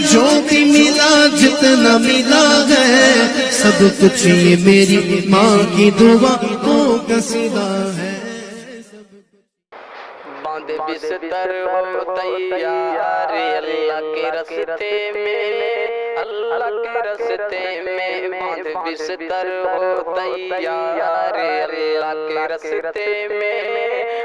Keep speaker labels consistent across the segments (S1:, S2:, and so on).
S1: जो भी मिला जितना मिला है, सब कुछ ये मेरी माँ की दुआ को कसीदा है।
S2: बांधे बिस्तर हो तैयार अल्लाह के रस्ते में, अल्लाह के रस्ते में। बांधे बिस्तर हो तैयार अल्लाह के रस्ते में,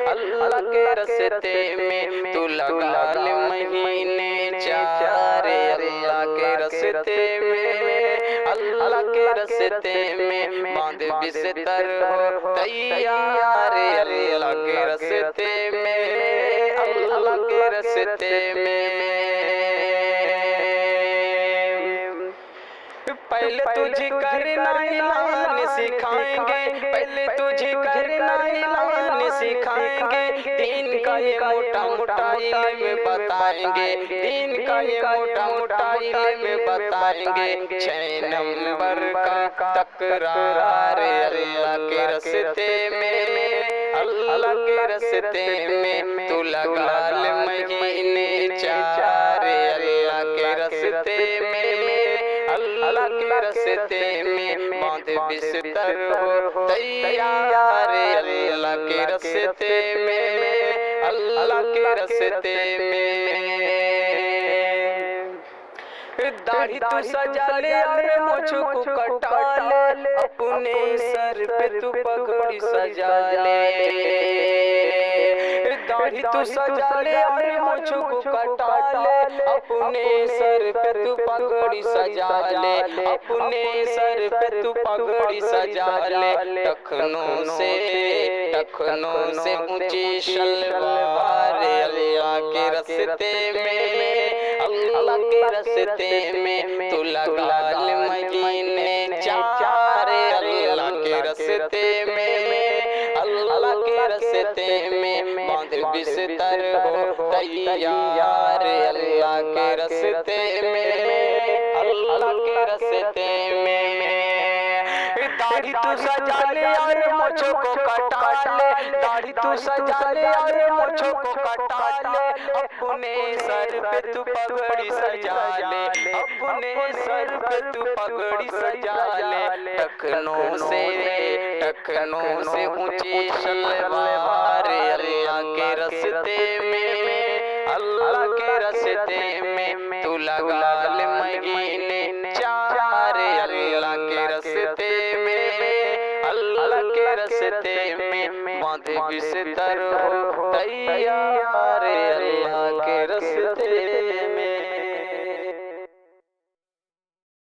S2: अल्लाह के रस्ते में। तू लगा ले महीने 4 अल्लाह के रस्ते में, अल्लाह के रस्ते में। बांधे बिस्तर हो तैयार अल्लाह के रस्ते में, अल्लाह के रस्ते में। पहले तुझे करना ऐलान सिखाएंगे, पहले तुझे करना ऐलान सिखाएंगे। दीन का ये मोटा मोटा इल्म बताएंगे, दीन का ये मोटा मोटा इल्म बताएंगे। 6 नंबर का तकरार अल्लाह के रस्ते में, अल्लाह के रस्ते में। तू लगा ले महीने 4 अल्लाह के रस्ते में, अल्लाह के रस्ते में। बांधे बिस्तर हो तैयार अल्लाह के रस्ते में, अल्लाह के रस्ते में। दाढ़ी तू सजा ले और मुझ को कटा ले, अपने सर पे तू पगड़ी सजा ले। दाढ़ी तू सजा ले और मुझ को कटा ले, अपने सर पे तू पगड़ी सजा ले, अपने सर पे तू पगड़ी सजा ले। टखनों से ऊंची शलवार अल्लाह के रस्ते में, अल्लाह के रस्ते में। तू लगा ले महीने 4 अल्लाह के रस्ते में, अल्लाह के रस्ते में। बांधे बिस्तर हो तैयार अल्लाह के रस्ते में, अल्लाह के रस्ते में। दाढ़ी तू सजा ले और मुझ को कटा ले, दाढ़ी तू सजा ले और मुझ को कटा ले। अपने सर पे तू पगड़ी सजा ले, अपने सर पे तू पगड़ी सजा ले। टखनों से ऊंची शलवार अल्लाह के रस्ते में, अल्लाह के रस्ते में। तू लगा ले महीने 4 अल्लाह के रस्ते में, अल्लाह के रस्ते में। बांधे बिस्तर हो तैयार अल्लाह के रस्ते